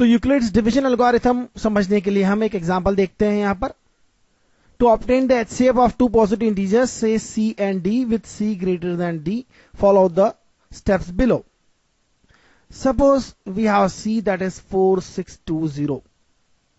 तो Euclid's division algorithm समझने के लिए हम एक एग्जांपल देखते हैं यहां पर। To obtain the HCF of two positive integers से C and D with C greater than D, follow the steps below. Suppose we have C that is 4620.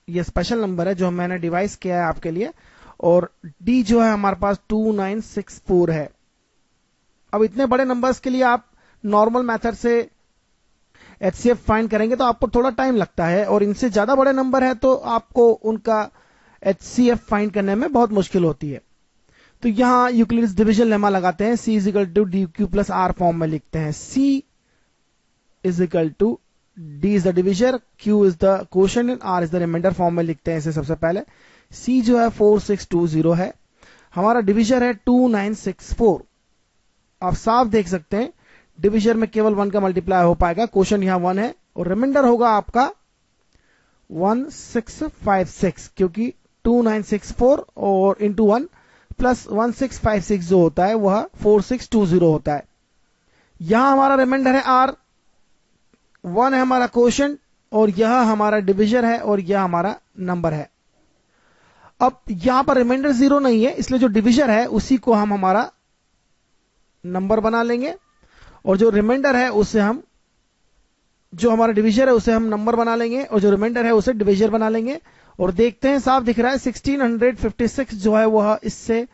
ये स्पेशल नंबर है जो मैंने डिवाइस किया है आपके लिए, और D जो है हमारे पास 2964 है। अब इतने बड़े नंबर्स के लिए आप नॉर्मल मेथड से HCF फाइंड करेंगे तो आपको थोड़ा टाइम लगता है, और इनसे ज्यादा बड़े नंबर है तो आपको उनका HCF फाइंड करने में बहुत मुश्किल होती है। तो यहां यूक्लिड्स डिवीजन लेमा लगाते हैं, C is equal to DQ plus R form में लिखते हैं। C is equal to D is the divisor, Q is the quotient and R is the remainder form में लिखते हैं इसे। सबसे पहले C जो है 4620 है, हमारा डिविजर है 2964। आप साफ देख सकते हैं डिविजर में केवल 1 का मल्टीप्लाई हो पाएगा, क्वोशंट यहां 1 है, और रिमाइंडर होगा आपका 1656, क्योंकि 2964 और इंटू 1 प्लस 1656 जो होता है वह 4620 होता है। यहां हमारा रिमाइंडर है R, 1 है हमारा क्वोशंट, और यह हमारा डिविजर है, और यह हमारा नंबर है। अब यहां पर रिमाइंडर 0 नहीं है, इसलिए जो डिविजर है उसी को हम हमारा नंबर बना लेंगे, और जो रिमाइंडर है उसे हम, जो हमारा डिविजर है उसे हम नंबर बना लेंगे, और जो रिमाइंडर है उसे डिविजर बना लेंगे। और देखते हैं साफ दिख रहा है 1656 जो है वह इससे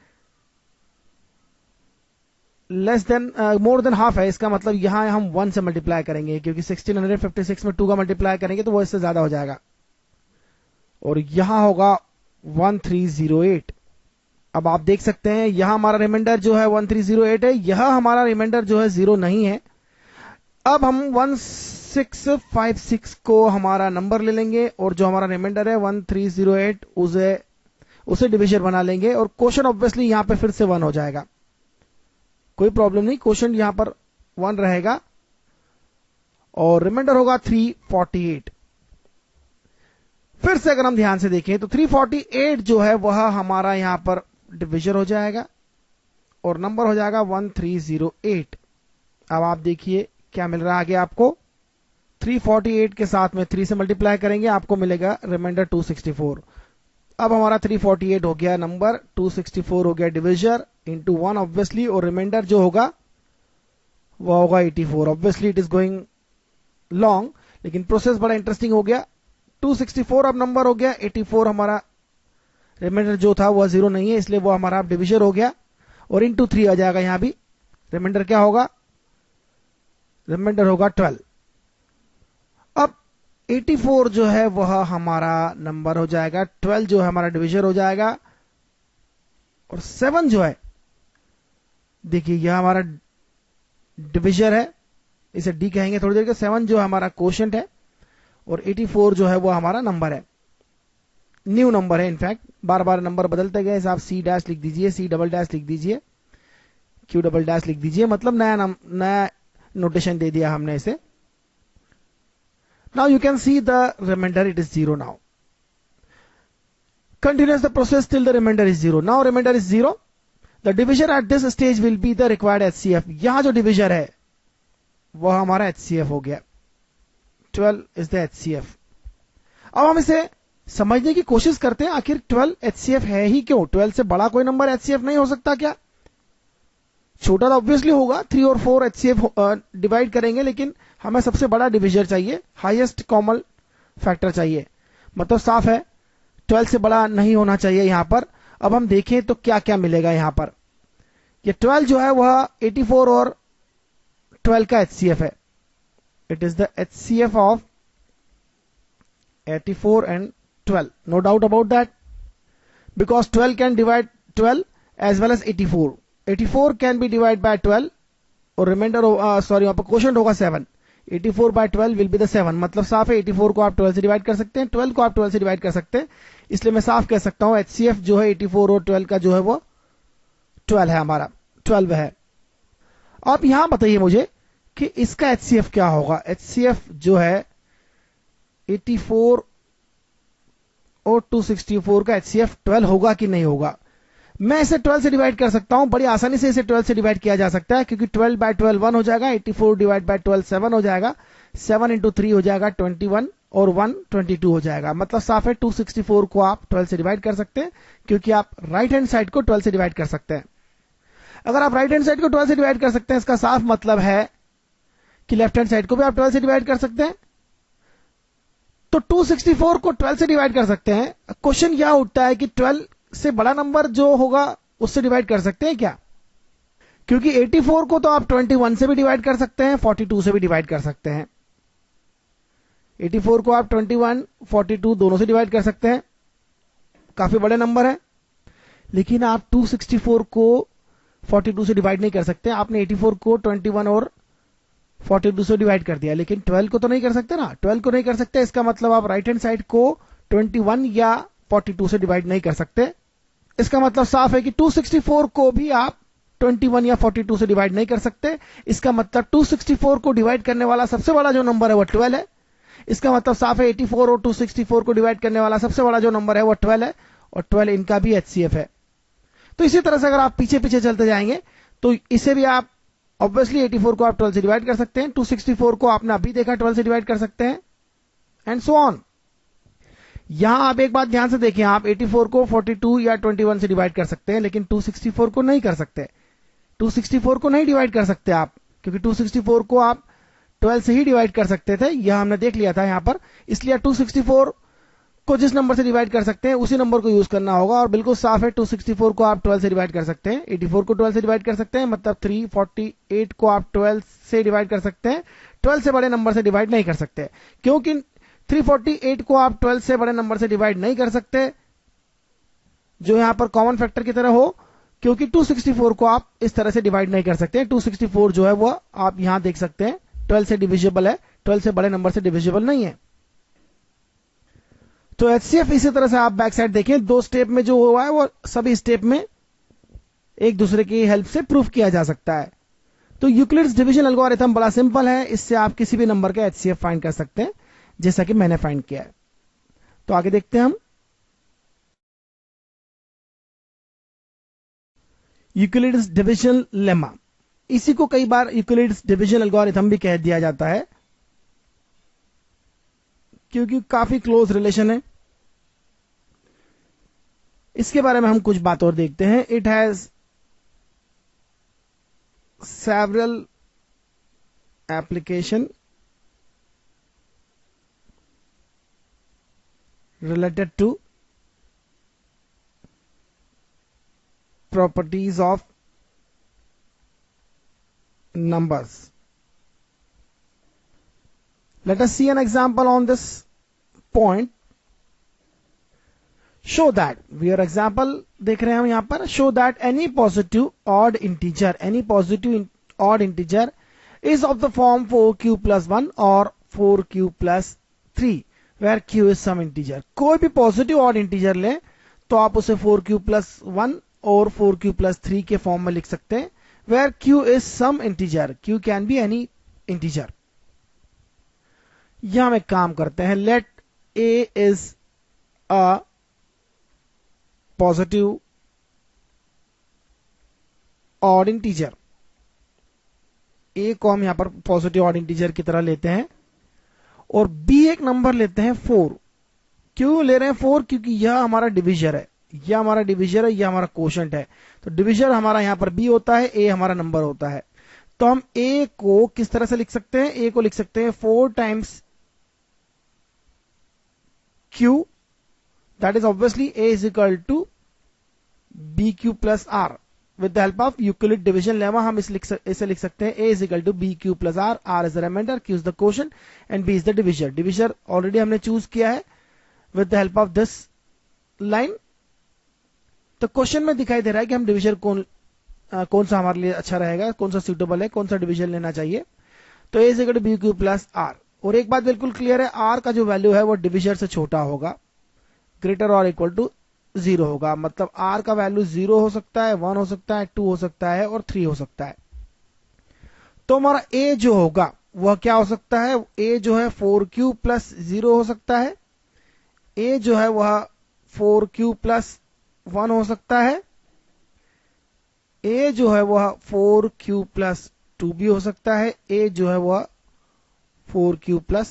less than more than half है। इसका मतलब यहां हम 1 से मल्टीप्लाई करेंगे, क्योंकि 1656 में 2 का मल्टीप्लाई करेंगे तो वो इससे ज्यादा हो जाएगा, और यहां होगा 1308। अब आप देख सकते हैं यहां हमारा रिमाइंडर जो है 1308 है, यह हमारा रिमाइंडर जो है 0 नहीं है। अब हम 1656 को हमारा नंबर ले लेंगे, और जो हमारा रिमाइंडर है 1308 उसे डिविजर बना लेंगे, और क्वोशंट ऑब्वियसली यहां पे फिर से 1 हो जाएगा, कोई प्रॉब्लम नहीं, क्वोशंट यहां पर 1 रहेगा, और रिमाइंडर होगा 348। फिर से अगर हम ध्यान से देखें तो 348 जो है वह हमारा यहां पर डिविजर हो जाएगा, और नंबर हो जाएगा 1308। अब आप देखिए क्या मिल रहा है आगे आपको, 348 के साथ में 3 से मल्टीप्लाई करेंगे, आपको मिलेगा रिमाइंडर 264। अब हमारा 348 हो गया नंबर, 264 हो गया डिविजर, इंटू 1 ऑब्वियसली, और रिमाइंडर जो होगा वह होगा 84। Obviously it is going long, लेकिन प्रोसेस बड़ा इंटरेस्टिंग हो गया। 264 अब नंबर हो गया, 84 हमारा रिमाइंडर जो था वह 0 नहीं है, इसलिए वो हमारा डिविजर हो गया, और इंटू 3 आ जाएगा यहां भी। रिमाइंडर क्या होगा, रिमाइंडर होगा 12। अब 84 जो है वह हमारा नंबर हो जाएगा, 12 जो है हमारा डिविजर हो जाएगा, और 7 जो है, देखिए यह हमारा डिविजर है, इसे डी कहेंगे थोड़ी देर के। 7 जो हमारा क्वोशंट है, और 84 जो है वो हमारा नंबर है, न्यू नंबर है। इनफैक्ट बार बार नंबर बदलते गए, आप C डैश लिख दीजिए, C डबल डैश लिख दीजिए, Q डबल डैश लिख दीजिए, मतलब नया नोटेशन दे दिया हमने इसे। Now you can see the remainder, it is 0 now. Continues the process till the remainder is 0. Now remainder is 0. The divisor at this stage will be the required HCF. यहां जो divisor है वह हमारा HCF हो गया, 12 is the HCF. अब हम इसे समझने की कोशिश करते हैं, आखिर 12 HCF है ही क्यों? 12 से बड़ा कोई नंबर HCF नहीं हो सकता क्या? छोटा तो ऑब्वियसली होगा, 3 और 4 HCF डिवाइड करेंगे, लेकिन हमें सबसे बड़ा डिविजर चाहिए, हाईएस्ट कॉमन फैक्टर चाहिए, मतलब साफ है 12 से बड़ा नहीं होना चाहिए यहां पर। अब हम देखें तो क्या क्या मिलेगा यहां पर। ये 12 जो है वह 84 और 12 का HCF है। It is the HCF of 84 and 12, no doubt about that, because 12 can divide 12 as well as 84। 84 can be divide by 12, और रिमाइंडर सॉरी वहां पर क्वोशंट होगा 7। 84 by 12 विल बी द 7, मतलब साफ है 84 को आप 12 से डिवाइड कर सकते हैं, 12 को आप 12 से डिवाइड कर सकते हैं, इसलिए मैं साफ कह सकता हूं HCF जो है 84 और 12 का जो है वो 12 है, हमारा 12 है। आप यहां बताइए मुझे कि इसका HCF क्या होगा। HCF जो है 84 और 264 का HCF 12 होगा कि नहीं होगा। मैं इसे 12 से डिवाइड कर सकता हूं, बड़ी आसानी से इसे 12 से डिवाइड किया जा सकता है, क्योंकि 12 by 12 1 हो जाएगा, 84 डिवाइड बाय 12 7 हो जाएगा, 7 into 3 हो जाएगा 21, और 122 हो जाएगा। मतलब साफ है 264 को आप 12 से डिवाइड कर सकते हैं, क्योंकि आप राइट हैंड साइड को 12 से डिवाइड कर सकते हैं। अगर आप राइट हैंड साइड को 12 से डिवाइड कर सकते हैं, इसका साफ मतलब है कि लेफ्ट हैंड साइड को भी आप 12 से डिवाइड कर सकते हैं। तो 264 को 12 से डिवाइड कर सकते हैं। क्वेश्चन यह उठता है कि 12 से बड़ा नंबर जो होगा उससे डिवाइड कर सकते हैं क्या? क्योंकि 84 को तो आप 21 से भी डिवाइड कर सकते हैं, 42 से भी डिवाइड कर सकते हैं। 84 को आप 21, 42 दोनों से डिवाइड कर सकते हैं, काफी बड़े नंबर है। लेकिन आप 264 को 42 से डिवाइड नहीं कर सकते। आपने 84 को 21 और 42 से डिवाइड कर दिया, लेकिन 12 को तो नहीं कर सकते ना। 12 को नहीं कर सकते, इसका मतलब आप राइट हैंड साइड को 21 या 42 से डिवाइड नहीं कर सकते। इसका मतलब साफ है कि 264 को भी आप 21 या 42 से डिवाइड नहीं कर सकते। इसका मतलब 264 को डिवाइड करने वाला सबसे बड़ा जो नंबर है वो 12 है। इसका मतलब साफ है 84 और 264 को डिवाइड करने वाला सबसे बड़ा जो नंबर है वो 12 है, और 12 इनका भी HCF है। तो इसी तरह से अगर आप पीछे पीछे चलते जाएंगे तो इसे भी आप ऑब्वियसली 84 को आप 12 से डिवाइड कर सकते हैं, 264 को आपने अभी देखा 12 से डिवाइड कर सकते हैं, एंड सो ऑन। यहां आप एक बात ध्यान से देखिए, आप 84 को 42 या 21 से डिवाइड कर सकते हैं, लेकिन 264 को नहीं कर सकते। 264 को नहीं डिवाइड कर सकते आप, क्योंकि 264 को आप 12 से ही डिवाइड कर सकते थे, यह हमने देख लिया था यहां पर। इसलिए 264 को जिस नंबर से डिवाइड कर सकते हैं उसी नंबर को यूज करना होगा। और बिल्कुल साफ है 264 को आप 12 से डिवाइड कर सकते हैं, 84 को 12 से डिवाइड कर सकते हैं, मतलब 348 को आप 12 से डिवाइड कर सकते हैं। 12 से बड़े नंबर से डिवाइड नहीं कर सकते, क्योंकि 348 को आप 12 से बड़े नंबर से डिवाइड नहीं कर सकते जो यहां पर कॉमन फैक्टर की तरह हो, क्योंकि 264 को आप इस तरह से डिवाइड नहीं कर सकते। 264 जो है वो आप यहां देख सकते हैं 12 से डिविजिबल है, 12 से बड़े नंबर से डिविजिबल नहीं है। तो HCF इसी तरह से आप बैक साइड देखें, 2 स्टेप में जो हुआ है वो सभी स्टेप में एक दूसरे की हेल्प से प्रूफ किया जा सकता है। तो यूक्लिड्स डिवीजन एल्गोरिथम बड़ा सिंपल है, इससे आप किसी भी नंबर का HCF फाइंड कर सकते हैं, जैसा कि मैंने फाइंड किया है। तो आगे देखते हैं हम। यूक्लिड्स डिवीजन लेमा, इसी को कई बार यूक्लिड्स डिवीजन एल्गोरिथम भी कह दिया जाता है, क्योंकि काफी क्लोज रिलेशन है। इसके बारे में हम कुछ बात और देखते हैं। It has several application related to properties of numbers. Let us see an example on this point. Show that, your example देख रहे हैं हम यहां पर, show that any positive odd integer is of the form 4q plus 1 or 4q plus 3 where q is some integer. कोई भी positive odd integer ले तो आप उसे 4q plus 1 और 4q plus 3 के फॉर्म में लिख सकते हैं, where q is some integer, q can be any integer. यहां हम एक काम करते हैं, let a is a positive odd integer. a को हम यहां पर पॉजिटिव ऑड इंटीजर की तरह लेते हैं, और b एक नंबर लेते हैं 4। क्यों ले रहे हैं 4? क्योंकि यह हमारा डिविजर है, यह हमारा डिविजर है, यह हमारा कोशेंट है। तो डिविजर हमारा यहां पर b होता है, a हमारा नंबर होता है। तो हम a को किस तरह से लिख सकते हैं? a को लिख सकते हैं 4 times q, that is obviously a is equal to bq plus r. With the help of Euclid division lemma हम इसे लिख सकते हैं a is equal to bq plus r is the remainder, q is the quotient and b is the divisor. Divisor already हमने choose किया है with the help of this line. तो question में दिखाई दे रहा है कि हम डिविजर कौन सा हमारे लिए अच्छा रहेगा, कौन सा सूटेबल है, कौन सा डिविजन लेना चाहिए। तो a is equal to bq plus r। और एक बात बिल्कुल क्लियर है, r का जो वैल्यू है वो डिविजर से छोटा होगा, ग्रेटर और इक्वल टू 0 होगा। मतलब r का वैल्यू 0 हो सकता है, 1 हो सकता है, 2 हो सकता है और 3 हो सकता है। तो हमारा a जो होगा वह क्या हो सकता है? a जो है 4q plus 0 हो सकता है, a जो है वह 4q plus 1 हो सकता है, a जो है वह 4q plus 2 भी हो सकता है, a जो है वह 4q plus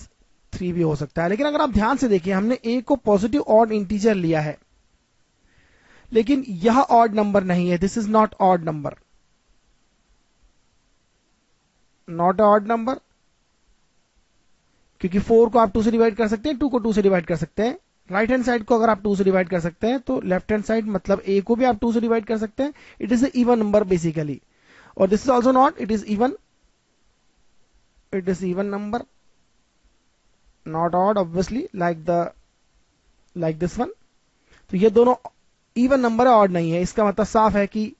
3 भी हो सकता है। लेकिन अगर आप ध्यान से देखिए, हमने a को पॉजिटिव ऑड इंटीजर लिया है, लेकिन यह ऑड नंबर नहीं है। This is not odd number, not odd number, क्योंकि 4 को आप 2 से डिवाइड कर सकते हैं, 2 को 2 से डिवाइड कर सकते हैं। राइट हैंड साइड को अगर आप 2 से डिवाइड कर सकते हैं, तो लेफ्ट हैंड साइड मतलब a को भी आप 2 से डिवाइड कर सकते हैं। It is even number basically, और this is also not, it is even, it is even number, not odd obviously, like this one. तो ये दोनों इवन नंबर है, ऑड नहीं है। इसका मतलब साफ है कि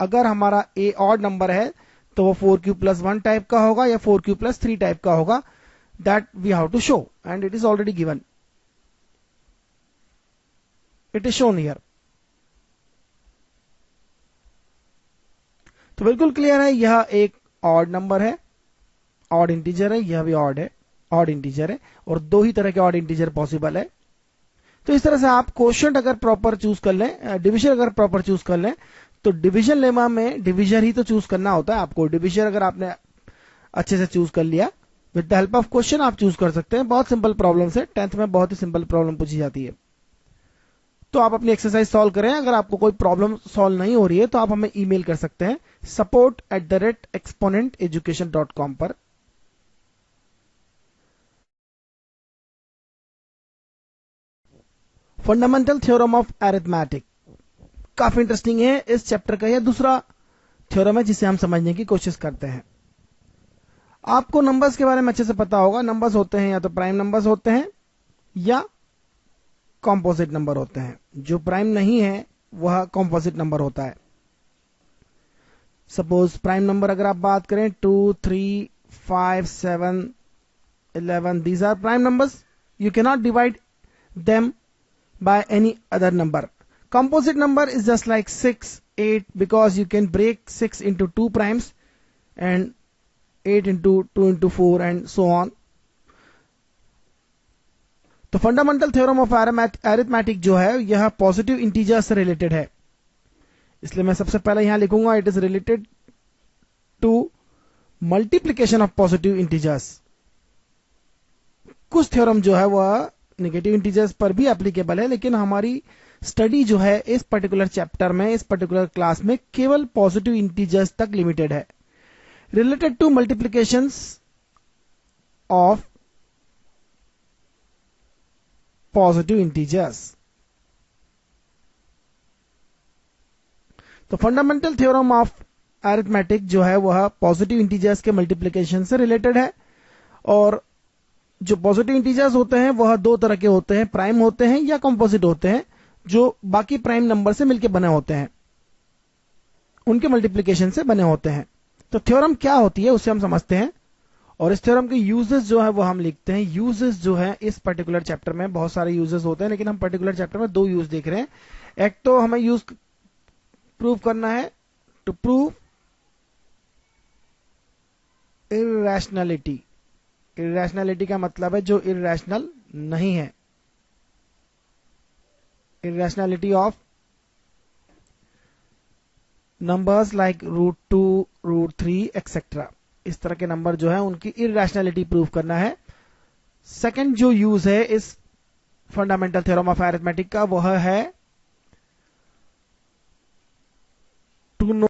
अगर हमारा a ऑड नंबर है तो वो 4q+1 टाइप का होगा या 4q+3 टाइप का होगा। That we have to show, and it is already given, it is shown here. तो बिल्कुल क्लियर है, यह एक ऑड नंबर है, ऑड इंटीजर है, यह भी ऑड है, ऑड इंटीजर है, और दो ही तरह के ऑड इंटीजर पॉसिबल है। तो इस तरह से आप क्वोशिएंट अगर प्रॉपर चूज कर लें, डिविजन अगर प्रॉपर चूज कर लें, तो डिवीजन लेमा में डिविजन ही तो चूज करना होता है आपको। डिविजन अगर आपने अच्छे से चूज कर लिया, with the help of question आप चूज कर सकते हैं। बहुत सिंपल प्रॉब्लम है, 10th में बहुत ही सिंपल प्रॉब्लम पूछी जाती है। तो आप अपनी एक्सरसाइज सॉल्व करें। अगर आपको कोई प्रॉब्लम सॉल्व नहीं हो रही है तो आप हमें ईमेल कर सकते हैं support@exponenteducation.com पर। फंडामेंटल थ्योरम ऑफ अरिथमेटिक काफी इंटरेस्टिंग है। इस चैप्टर का यह दूसरा थ्योरम है जिसे हम समझने की कोशिश करते हैं। आपको नंबर्स के बारे में अच्छे से पता होगा। नंबर्स होते हैं या तो प्राइम नंबर्स होते हैं या कॉम्पोजिट नंबर होते हैं। जो प्राइम नहीं है वह कॉम्पोजिट नंबर होता है। सपोज प्राइम नंबर अगर आप बात करें 2, 3, 5, 7, 11, these are prime numbers. You cannot divide them by any other number. Composite number is just like 6, 8, because you can break 6 into 2 primes and 8 into 2 into 4 and so on. तो fundamental theorem of arithmetic जो है यह positive integers से related है। इसलिए मैं सबसे पहले यहां लिखूंगा it is related to multiplication of positive integers. कुछ थ्योरम जो है वह नेगेटिव इंटीजर्स पर भी एप्लीकेबल है, लेकिन हमारी स्टडी जो है इस पर्टिकुलर चैप्टर में, इस पर्टिकुलर क्लास में केवल पॉजिटिव इंटीजर्स तक लिमिटेड है। Related to multiplications of positive integers. तो फंडामेंटल थ्योरम ऑफ अरिथमेटिक जो है वह पॉजिटिव इंटीजर्स के मल्टीप्लिकेशन से रिलेटेड है। और जो पॉजिटिव इंटीजर्स होते हैं वह दो तरह के होते हैं, प्राइम होते हैं या कंपोजिट होते हैं, जो बाकी प्राइम नंबर से मिलकर बने होते हैं, उनके मल्टीप्लिकेशन से बने होते हैं। तो थ्योरम क्या होती है उसे हम समझते हैं, और इस थ्योरम के यूजेस जो है वो हम लिखते हैं। यूजेस जो है इस पर्टिकुलर चैप्टर में बहुत सारे यूजेस होते हैं, लेकिन हम पर्टिकुलर चैप्टर में दो यूज देख रहे हैं। एक तो हमें यूज प्रूव करना है, टू प्रूव इररेशनैलिटी। इररेशनैलिटी का मतलब है जो इररेशनल नहीं है, इररेशनैलिटी ऑफ नंबर्स लाइक √2, √3 एक्सेट्रा। इस तरह के नंबर जो है उनकी इररेशनैलिटी प्रूव करना है। सेकंड जो यूज है इस फंडामेंटल थ्योरम ऑफ अरिथमेटिक का वह है